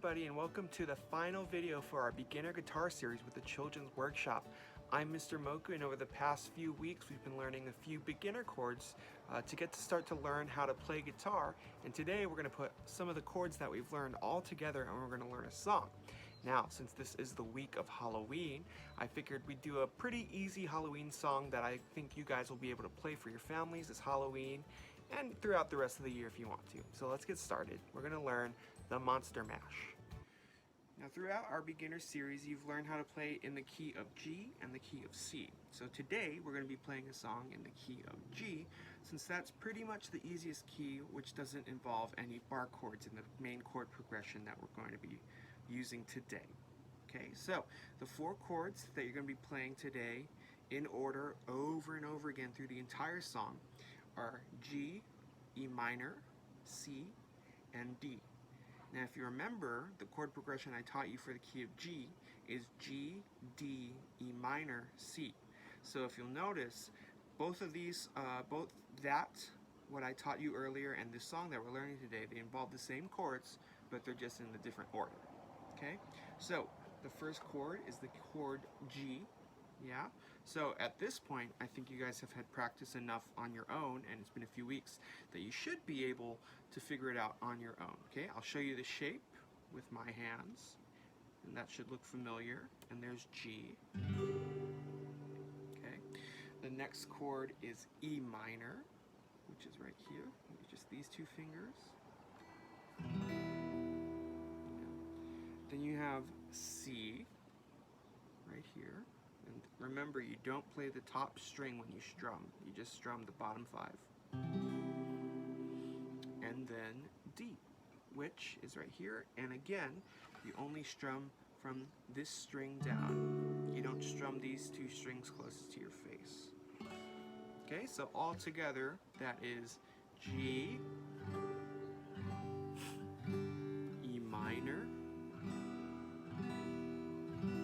everybody, and welcome to the final video for our beginner guitar series with the Children's Workshop. I'm Mr. Moku, and over the past few weeks we've been learning a few beginner chords to start to learn how to play guitar. And today we're going to put some of the chords that we've learned all together and we're going to learn a song. Now, since this is the week of Halloween, I figured we'd do a pretty easy Halloween song that I think you guys will be able to play for your families this Halloween and throughout the rest of the year if you want to. So let's get started. We're going to learn the Monster Mash. Now, throughout our beginner series, you've learned how to play in the key of G and the key of C. So today, we're going to be playing a song in the key of G, since that's pretty much the easiest key, which doesn't involve any bar chords in the main chord progression that we're going to be using today. Okay, so the four chords that you're going to be playing today in order over and over again through the entire song are G, E minor, C, and D. Now, if you remember, the chord progression I taught you for the key of G is G, D, E minor, C. So if you'll notice, both of these, what I taught you earlier, and this song that we're learning today, they involve the same chords, but they're just in a different order. Okay? So the first chord is the chord G. Yeah, so at this point, I think you guys have had practice enough on your own, and it's been a few weeks, that you should be able to figure it out on your own. Okay, I'll show you the shape with my hands, and that should look familiar. And there's G. Okay, the next chord is E minor, which is right here. Just these two fingers. Then you have C, right here. And remember, you don't play the top string when you strum. You just strum the bottom five. And then D, which is right here. And again, you only strum from this string down. You don't strum these two strings closest to your face. Okay, so all together, that is G, E minor,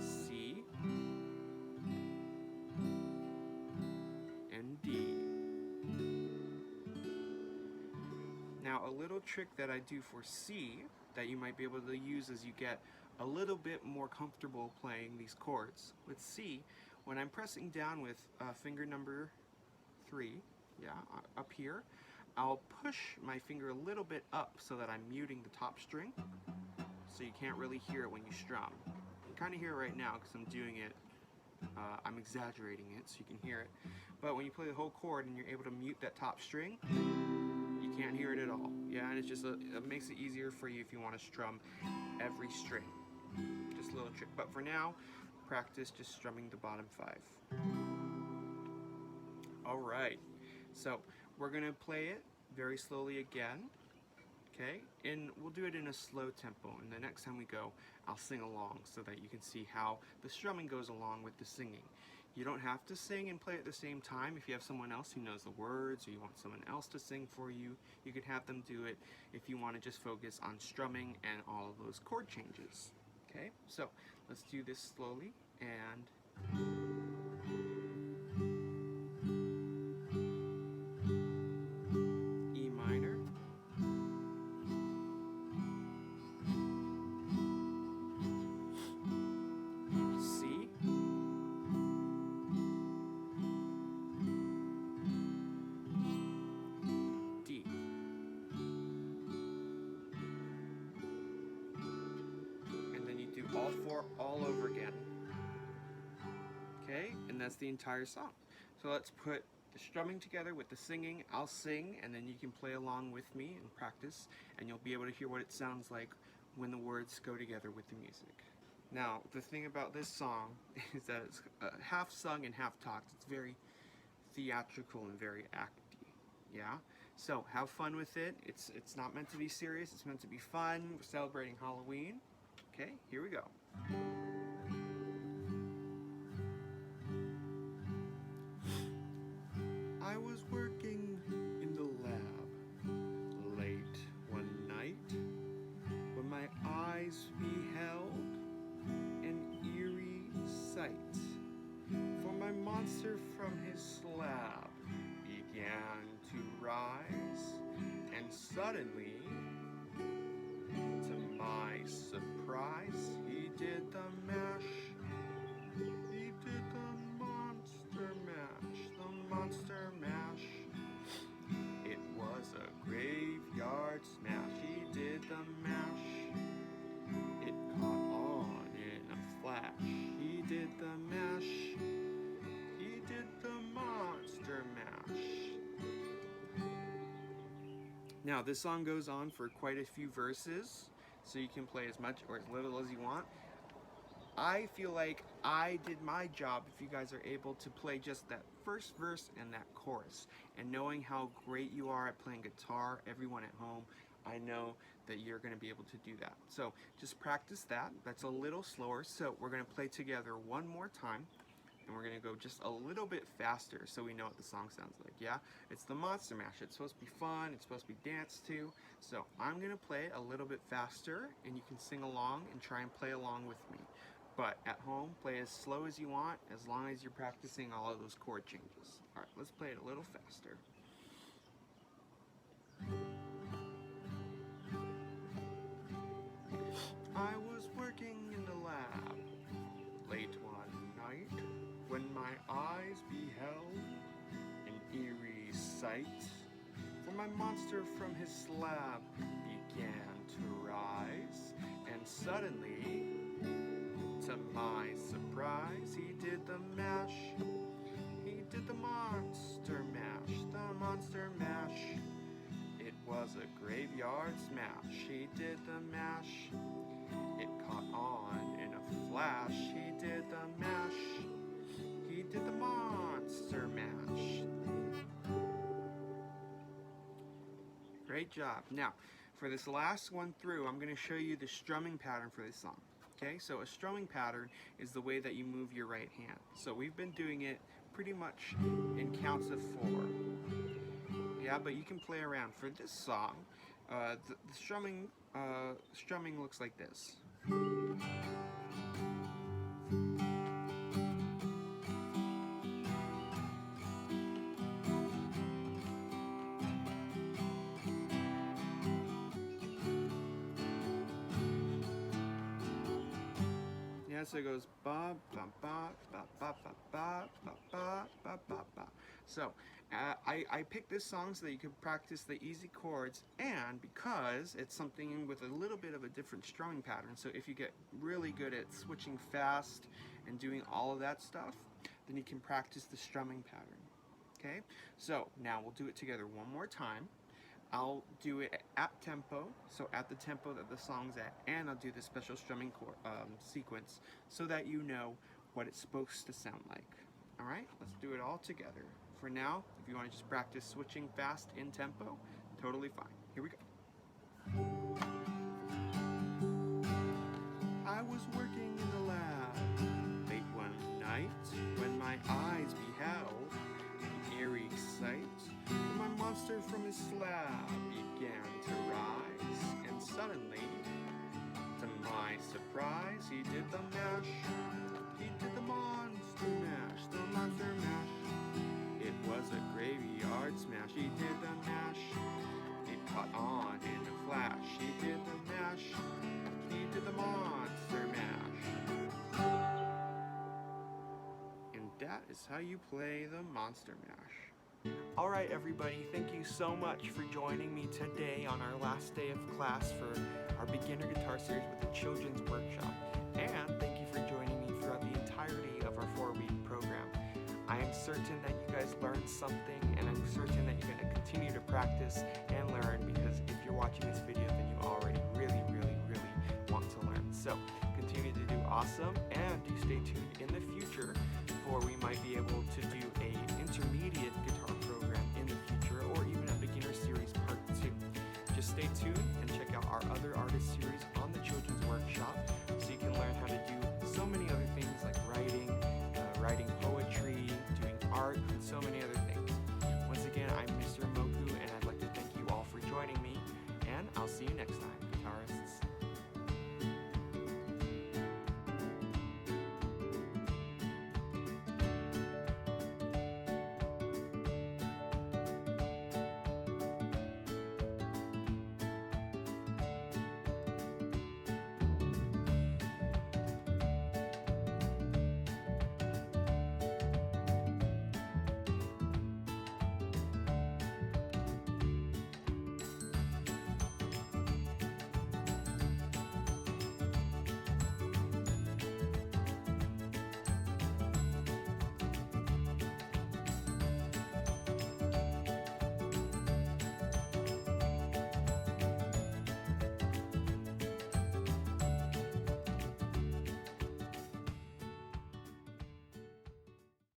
C, and D. Now, a little trick that I do for C that you might be able to use as you get a little bit more comfortable playing these chords. With C, when I'm pressing down with finger number 3, up here, I'll push my finger a little bit up so that I'm muting the top string, so you can't really hear it when you strum. You can kind of hear it right now because I'm doing it. I'm exaggerating it so you can hear it. But when you play the whole chord and you're able to mute that top string, you can't hear it at all. Yeah, and it's just it makes it easier for you if you want to strum every string. Just a little trick. But for now, practice just strumming the bottom 5. Alright, so we're going to play it very slowly again. Okay, and we'll do it in a slow tempo, and the next time we go, I'll sing along so that you can see how the strumming goes along with the singing. You don't have to sing and play at the same time. If you have someone else who knows the words, or you want someone else to sing for you, you can have them do it if you want to just focus on strumming and all of those chord changes. Okay, so let's do this slowly, and E minor, C, D. And then you do all 4 all over again. Okay, and that's the entire song. So let's put the strumming together with the singing. I'll sing, and then you can play along with me and practice, and you'll be able to hear what it sounds like when the words go together with the music. Now, the thing about this song is that it's half sung and half talked. It's very theatrical and very acty. Yeah? So have fun with it. It's not meant to be serious. It's meant to be fun. We're celebrating Halloween. Okay, here we go. I was working in the lab late one night when my eyes beheld an eerie sight. For my monster from his slab began to rise, and suddenly, to my surprise, he did the mash. He did the monster mash, the monster mash. It was a graveyard smash. He did the mash. It caught on in a flash. He did the mash. He did the monster mash. Now this song goes on for quite a few verses, so you can play as much or as little as you want. I feel like I did my job if you guys are able to play just that first verse and that chorus. And knowing how great you are at playing guitar, everyone at home, I know that you're going to be able to do that. So just practice that. That's a little slower. So we're going to play together one more time. And we're going to go just a little bit faster so we know what the song sounds like, yeah? It's the Monster Mash. It's supposed to be fun. It's supposed to be danced to. So I'm going to play it a little bit faster, and you can sing along and try and play along with me. But at home, play as slow as you want, as long as you're practicing all of those chord changes. All right, let's play it a little faster. I was working in the lab late one night when my eyes beheld an eerie sight. For my monster from his slab began to rise, and suddenly, to my surprise, he did the mash. He did the monster mash, the monster mash. It was a graveyard smash. He did the mash. It caught on in a flash. He did the mash. He did the monster mash. Great job. Now, for this last one through, I'm going to show you the strumming pattern for this song. Okay, so a strumming pattern is the way that you move your right hand. So we've been doing it pretty much in counts of 4. Yeah, but you can play around. For this song, the strumming looks like this. Yeah, so it goes ba ba ba ba ba ba ba ba ba ba ba ba. So I picked this song so that you could practice the easy chords, and because it's something with a little bit of a different strumming pattern, so if you get really good at switching fast and doing all of that stuff, then you can practice the strumming pattern. Okay, so now we'll do it together one more time. I'll do it at tempo, so at the tempo that the song's at, and I'll do the special strumming sequence so that you know what it's supposed to sound like. All right, let's do it all together. For now, if you want to just practice switching fast in tempo, totally fine. Here we go. I was working in the lab late one night when my eyes beheld an eerie sight. My monster from his slab began to rise, and suddenly, to my surprise, he did the mash. He did the monster mash, the monster mash. It was a graveyard smash. He did the mash. It caught on in a flash. He did the mash. He did the monster mash. And that is how you play the monster mash. Alright everybody, thank you so much for joining me today on our last day of class for our beginner guitar series with the Children's Workshop. And thank you for joining me throughout the entirety of our 4-week program. I am certain that you guys learned something, and I'm certain that you're going to continue to practice and learn, because if you're watching this video, then you already really want to learn. So continue to do awesome, and do stay tuned in the future for we might be able to do a intermediate guitar